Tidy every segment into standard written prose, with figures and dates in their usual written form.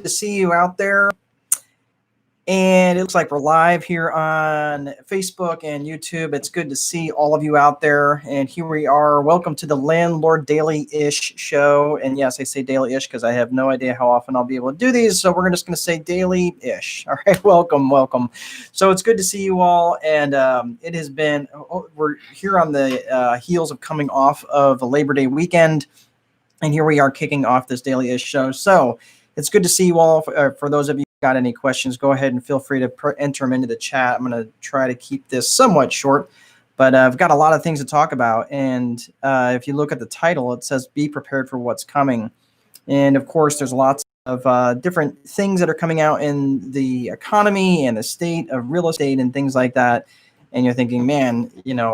to see you out there. And it looks like we're live here on Facebook and YouTube. It's good to see all of you out there. And here we are. Welcome to the Landlord Daily-ish show. And yes, I say daily-ish because I have no idea how often I'll be able to do these. So we're just going to say daily-ish. All right, welcome. So it's good to see you all. And it has been, we're here on the heels of coming off of a Labor Day weekend. And here we are kicking off this daily-ish show. So it's good to see you all. For those of you got any questions, go ahead and feel free to enter them into the chat. I'm going to try to keep this somewhat short, but I've got a lot of things to talk about. And if you look at the title, it says be prepared for what's coming. And of course, there's lots of different things that are coming out in the economy and the state of real estate and things like that. And you're thinking, man,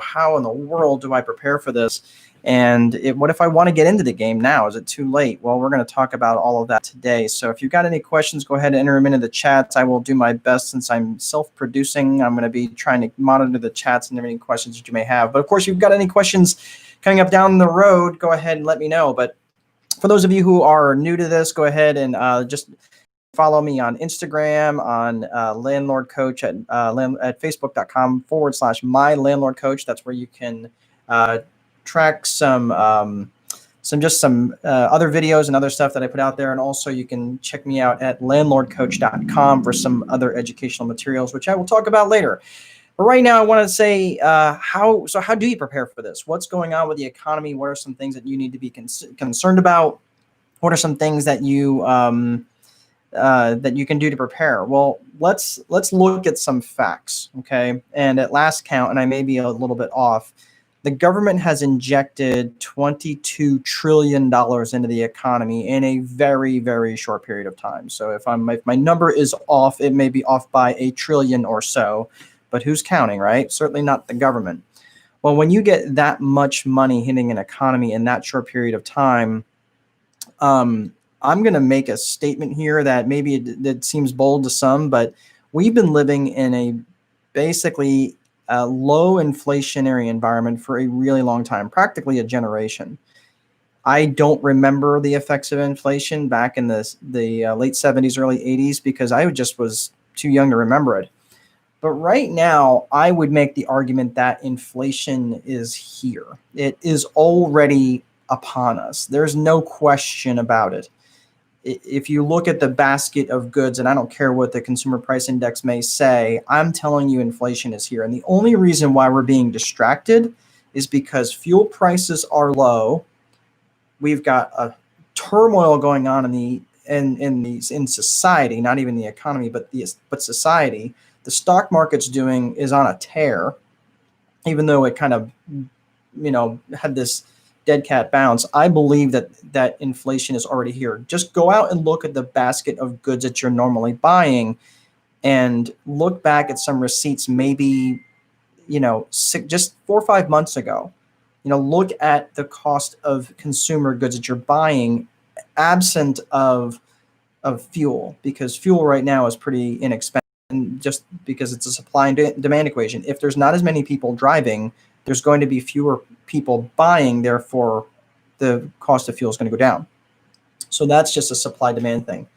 how in the world do I prepare for this? And what if I want to get into the game now? Is it too late? Well, we're going to talk about all of that today. So if you've got any questions, go ahead and enter them into the chats. I will do my best since I'm self-producing. I'm going to be trying to monitor the chats and any questions that you may have. But of course, if you've got any questions coming up down the road, go ahead and let me know. But for those of you who are new to this, go ahead and just follow me on Instagram, on Landlord Coach at facebook.com/my Landlord Coach. That's where you can track some other videos and other stuff that I put out there. And also you can check me out at landlordcoach.com for some other educational materials, which I will talk about later. But right now I want to say, how do you prepare for this? What's going on with the economy? What are some things that you need to be concerned about? What are some things that you can do to prepare? Well, let's look at some facts, okay? And at last count, and I may be a little bit off, the government has injected $22 trillion into the economy in a very, very short period of time. So if my number is off, it may be off by $1 trillion or so, but who's counting, right? Certainly not the government. Well, when you get that much money hitting an economy in that short period of time, I'm going to make a statement here that maybe it seems bold to some, but we've been living in a basically a low inflationary environment for a really long time, practically a generation. I don't remember the effects of inflation back in the late 70s, early 80s, because I just was too young to remember it. But right now, I would make the argument that inflation is here. It is already upon us. There's no question about it. If you look at the basket of goods, and I don't care what the consumer price index may say, I'm telling you inflation is here. And the only reason why we're being distracted is because fuel prices are low. We've got a turmoil going on in society, not even the economy, but society. The stock market's is on a tear, even though it kind of, had this dead cat bounce. I believe that inflation is already here. Just go out and look at the basket of goods that you're normally buying and look back at some receipts, maybe, just 4 or 5 months ago. Look at the cost of consumer goods that you're buying absent of fuel, because fuel right now is pretty inexpensive, and just because it's a supply and demand equation. If there's not as many people driving, there's going to be fewer people buying, therefore the cost of fuel is going to go down. So that's just a supply demand thing.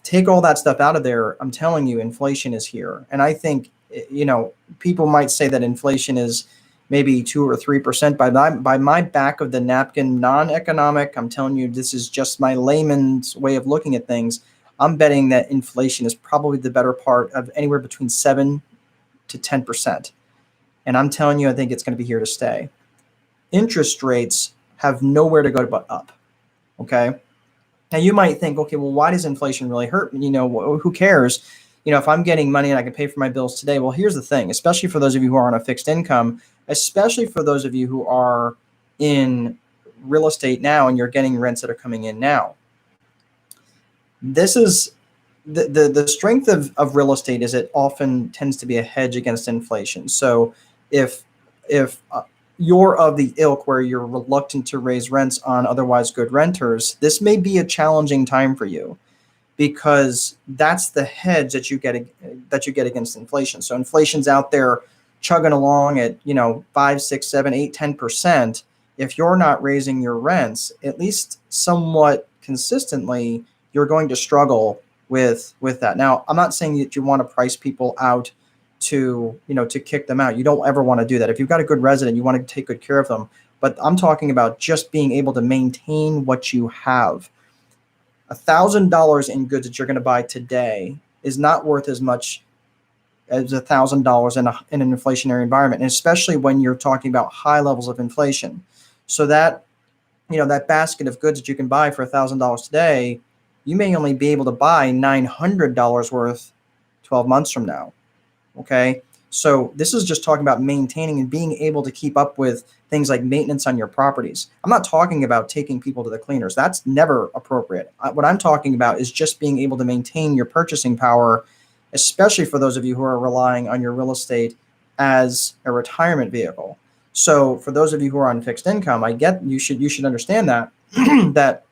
Take all that stuff out of there. I'm telling you, inflation is here. And I think, people might say that inflation is maybe 2 or 3%. By my back of the napkin, non-economic, I'm telling you, this is just my layman's way of looking at things. I'm betting that inflation is probably the better part of anywhere between 7 to 10%. And I'm telling you, I think it's going to be here to stay. Interest rates have nowhere to go but up, okay? Now, you might think, okay, well, why does inflation really hurt? Who cares? If I'm getting money and I can pay for my bills today. Well, here's the thing, especially for those of you who are on a fixed income, especially for those of you who are in real estate now and you're getting rents that are coming in now. This is the strength of real estate is it often tends to be a hedge against inflation. So if you're of the ilk where you're reluctant to raise rents on otherwise good renters, this may be a challenging time for you, because that's the hedge that you get against inflation. So inflation's out there chugging along at 5, 6, 7, 8, 10%. If you're not raising your rents at least somewhat consistently, you're going to struggle with that. Now, I'm not saying that you want to price people out to, to kick them out. You don't ever want to do that. If you've got a good resident, you want to take good care of them. But I'm talking about just being able to maintain what you have. $1,000 in goods that you're going to buy today is not worth as much as $1,000 in an inflationary environment, and especially when you're talking about high levels of inflation. So that, that basket of goods that you can buy for $1,000 today, you may only be able to buy $900 worth 12 months from now. Okay. So this is just talking about maintaining and being able to keep up with things like maintenance on your properties. I'm not talking about taking people to the cleaners. That's never appropriate. What I'm talking about is just being able to maintain your purchasing power, especially for those of you who are relying on your real estate as a retirement vehicle. So for those of you who are on fixed income, I get you should understand that that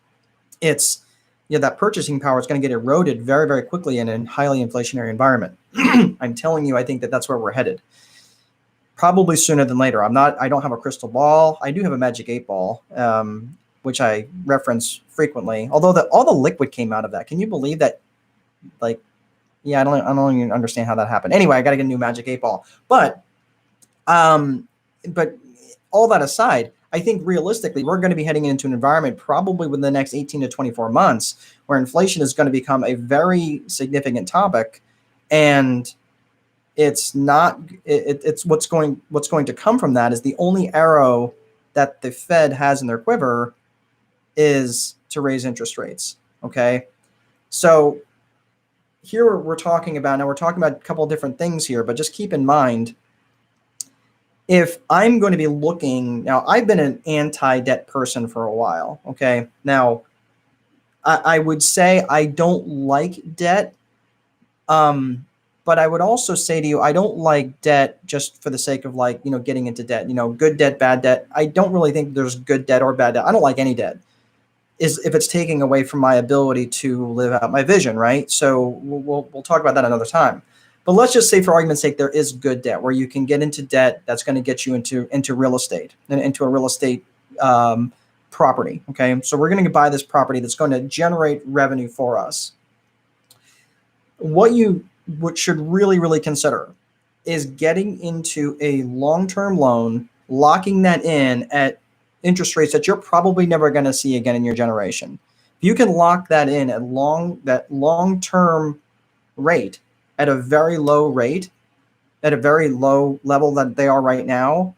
it's that purchasing power is going to get eroded very, very quickly in a highly inflationary environment. I'm telling you, I think that's where we're headed. Probably sooner than later. I don't have a crystal ball. I do have a magic 8-ball, which I reference frequently. Although all the liquid came out of that. Can you believe that? Like, yeah, I don't even understand how that happened. Anyway, I got to get a new magic 8-ball. But all that aside, I think realistically, we're going to be heading into an environment probably within the next 18 to 24 months where inflation is going to become a very significant topic. And it's what's going to come from that is the only arrow that the Fed has in their quiver is to raise interest rates. Okay. So here we're talking about a couple of different things here, but just keep in mind, if I'm going to be looking now, I've been an anti-debt person for a while. Okay. Now, I would say I don't like debt. But I would also say to you, I don't like debt just for the sake of getting into debt, good debt, bad debt. I don't really think there's good debt or bad debt. I don't like any debt if it's taking away from my ability to live out my vision. Right. So we'll talk about that another time. But let's just say, for argument's sake, there is good debt where you can get into debt that's going to get you into real estate and into a real estate property. Okay. So we're going to buy this property that's going to generate revenue for us. What should really, really consider is getting into a long-term loan, locking that in at interest rates that you're probably never going to see again in your generation. If you can lock that in at long-term rate at a very low rate, at a very low level that they are right now,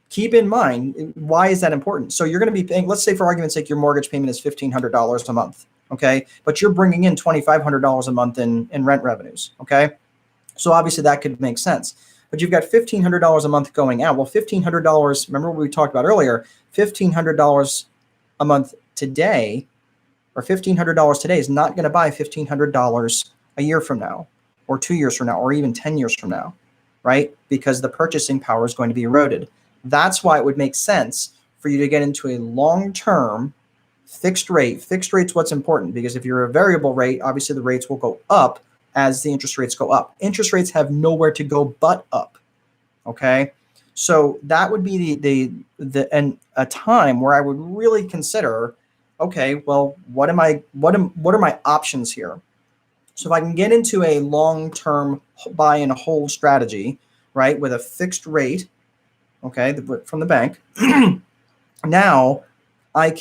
keep in mind, why is that important? So you're going to be paying, let's say for argument's sake, your mortgage payment is $1,500 a month. Okay. But you're bringing in $2,500 a month in rent revenues. Okay. So obviously that could make sense, but you've got $1,500 a month going out. Well, $1,500, remember what we talked about earlier, $1,500 a month today, or $1,500 today is not going to buy $1,500 a year from now, or 2 years from now, or even 10 years from now, right? Because the purchasing power is going to be eroded. That's why it would make sense for you to get into a long-term fixed rate. Fixed rate's what's important, because if you're a variable rate, obviously the rates will go up as the interest rates go up. Interest rates have nowhere to go but up. Okay, so that would be a time where I would really consider, okay, well, what are my options here? So if I can get into a long-term buy and hold strategy, right, with a fixed rate, okay, from the bank, now I've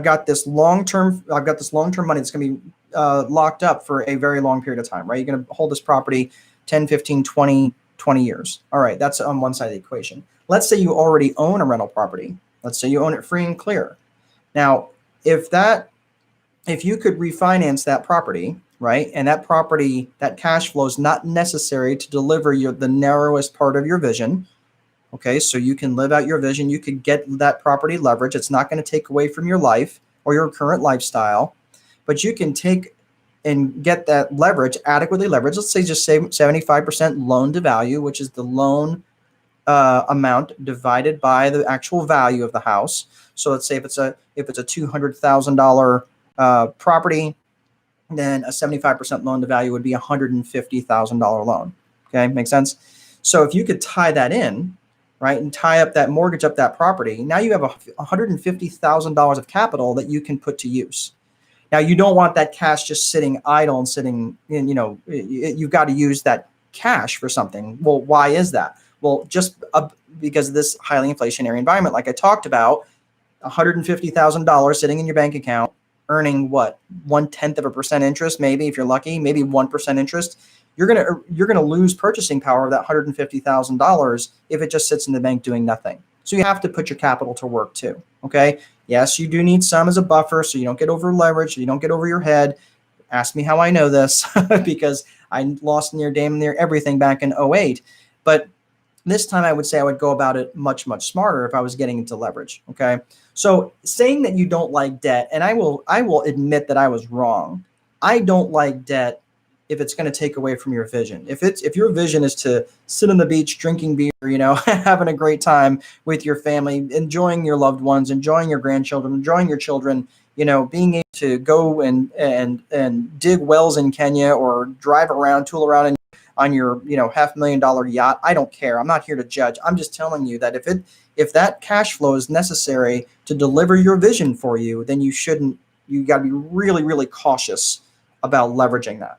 got this long-term money that's going to be locked up for a very long period of time, right? You're going to hold this property 10, 15, 20 years. All right, that's on one side of the equation. Let's say you already own a rental property. Let's say you own it free and clear. Now, if you could refinance that property, right, and that property, that cash flow is not necessary to deliver the narrowest part of your vision, okay, so you can live out your vision, you could get that property leverage. It's not going to take away from your life or your current lifestyle, but you can take and get that leverage, adequately leveraged. Let's say just 75% loan to value, which is the loan amount divided by the actual value of the house. So let's say if it's a $200,000 property, then a 75% loan to value would be $150,000 loan. Okay, makes sense? So if you could tie that in, right, and tie up that mortgage up that property, now you have $150,000 of capital that you can put to use. Now, you don't want that cash just sitting idle and sitting in, you've got to use that cash for something. Well, why is that? Well, just because of this highly inflationary environment, like I talked about, $150,000 sitting in your bank account, earning what, 0.1% interest, maybe if you're lucky, maybe 1% interest. You're gonna lose purchasing power of that $150,000 if it just sits in the bank doing nothing. So you have to put your capital to work too. Okay. Yes, you do need some as a buffer so you don't get over leveraged, so you don't get over your head. Ask me how I know this because I lost damn near everything back in '08. But this time I would say I would go about it much, much smarter if I was getting into leverage. Okay. So saying that you don't like debt, and I will admit that I was wrong. I don't like debt if it's going to take away from your vision. If your vision is to sit on the beach drinking beer, having a great time with your family, enjoying your loved ones, enjoying your grandchildren, enjoying your children, being able to go and dig wells in Kenya or drive around, tool around on your $500,000 yacht. I don't care. I'm not here to judge. I'm just telling you that if that cash flow is necessary to deliver your vision for you, then you got to be really, really cautious about leveraging that.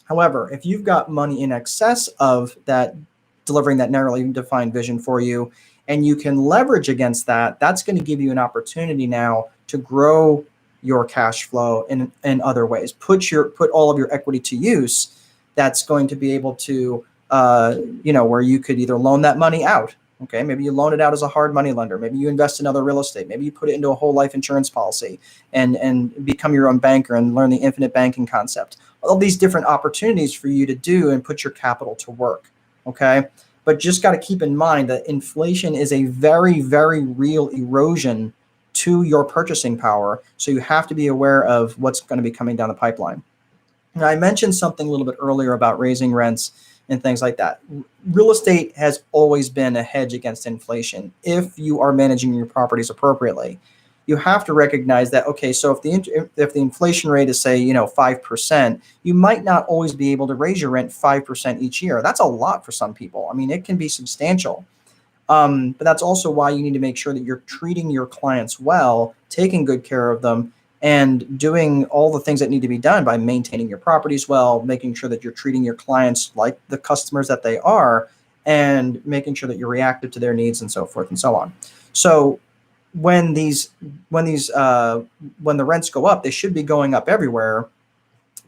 However, if you've got money in excess of that, delivering that narrowly defined vision for you, and you can leverage against that, that's going to give you an opportunity now to grow your cash flow in other ways. Put all of your equity to use. That's going to be able to, where you could either loan that money out. Okay, maybe you loan it out as a hard money lender. Maybe you invest in other real estate. Maybe you put it into a whole life insurance policy and become your own banker and learn the infinite banking concept. All these different opportunities for you to do and put your capital to work. Okay, but just got to keep in mind that inflation is a very, very real erosion to your purchasing power. So you have to be aware of what's going to be coming down the pipeline. Now, I mentioned something a little bit earlier about raising rents and things like that. Real estate has always been a hedge against inflation if you are managing your properties appropriately. You have to recognize that, okay, so if the inflation rate is, say, 5%, you might not always be able to raise your rent 5% each year. That's a lot for some people. I mean, it can be substantial. But that's also why you need to make sure that you're treating your clients well, taking good care of them, and doing all the things that need to be done by maintaining your properties well, making sure that you're treating your clients like the customers that they are, and making sure that you're reactive to their needs and so forth and so on. So when the rents go up, they should be going up everywhere,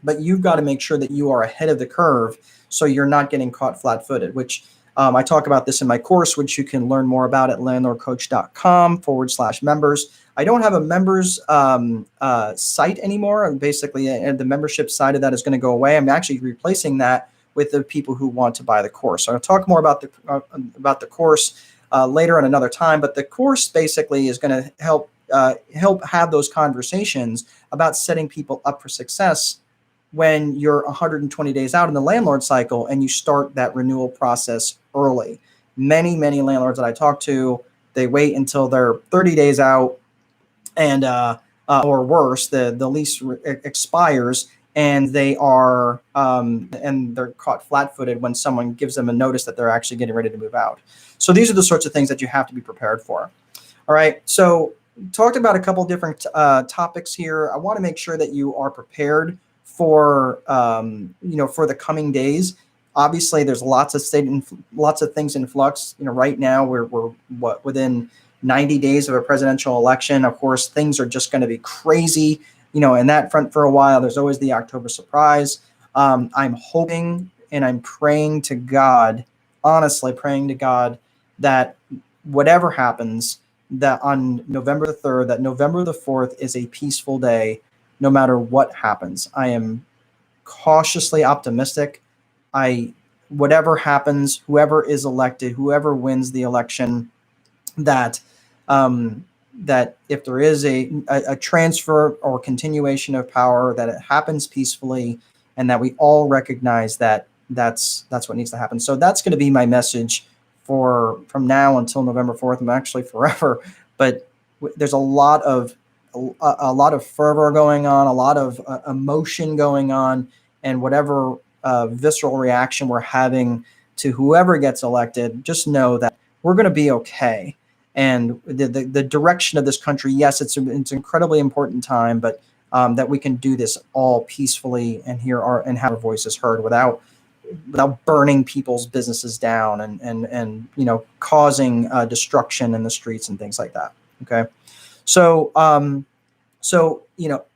but you've got to make sure that you are ahead of the curve so you're not getting caught flat-footed, which I talk about this in my course, which you can learn more about at landlordcoach.com/members. I don't have a members site anymore. Basically, the membership side of that is going to go away. I'm actually replacing that with the people who want to buy the course. So I'll talk more about the course later on another time. But the course basically is going to help have those conversations about setting people up for success when you're 120 days out in the landlord cycle and you start that renewal process early. Many landlords that I talk to, they wait until they're 30 days out and or worse, the lease expires and they are and they're caught flat-footed when someone gives them a notice that they're actually getting ready to move out. So these are the sorts of things that you have to be prepared for. All right, so talked about a couple different topics here. I want to make sure that you are prepared for for the coming days. Obviously, there's lots of things in flux. Right now we're within 90 days of a presidential election. Of course, things are just going to be crazy, in that front for a while. There's always the October surprise. I'm hoping and I'm praying to God, honestly praying to God, that whatever happens, that on November the 3rd, that November the 4th is a peaceful day, no matter what happens. I am cautiously optimistic. Whatever happens, whoever is elected, whoever wins the election, that if there is a transfer or continuation of power, that it happens peacefully, and that we all recognize that that's what needs to happen. So that's going to be my message from now until November 4th, and actually forever. But there's a lot of fervor going on, a lot of emotion going on, and whatever visceral reaction we're having to whoever gets elected, just know that we're going to be okay. And the direction of this country, yes, it's an incredibly important time, but that we can do this all peacefully and have our voices heard without burning people's businesses down and causing destruction in the streets and things like that. Okay, so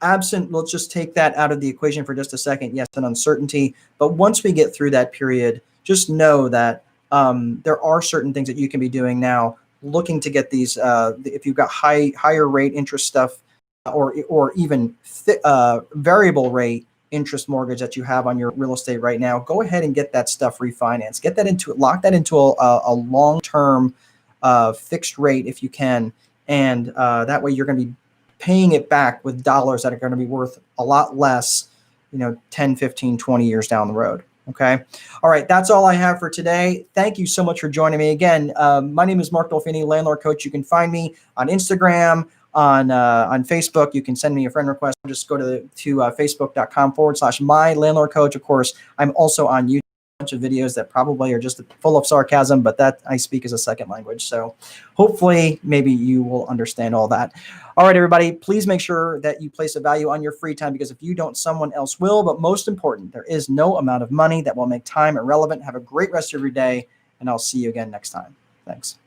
absent, let's just take that out of the equation for just a second. Yes, an uncertainty, but once we get through that period, just know that there are certain things that you can be doing now, looking to get these. If you've got higher rate interest stuff, or even variable rate interest mortgage that you have on your real estate right now, go ahead and get that stuff refinanced. Lock that into a long-term fixed rate if you can, and that way you're going to be paying it back with dollars that are going to be worth a lot less, 10, 15, 20 years down the road. Okay. All right. That's all I have for today. Thank you so much for joining me again. My name is Mark Dolfini, Landlord Coach. You can find me on Instagram, on Facebook. You can send me a friend request. Just go to facebook.com/my landlord coach. Of course, I'm also on YouTube. Bunch of videos that probably are just full of sarcasm, but that I speak as a second language. So hopefully maybe you will understand all that. All right, everybody, please make sure that you place a value on your free time, because if you don't, someone else will. But most important, there is no amount of money that will make time irrelevant. Have a great rest of your day, and I'll see you again next time. Thanks.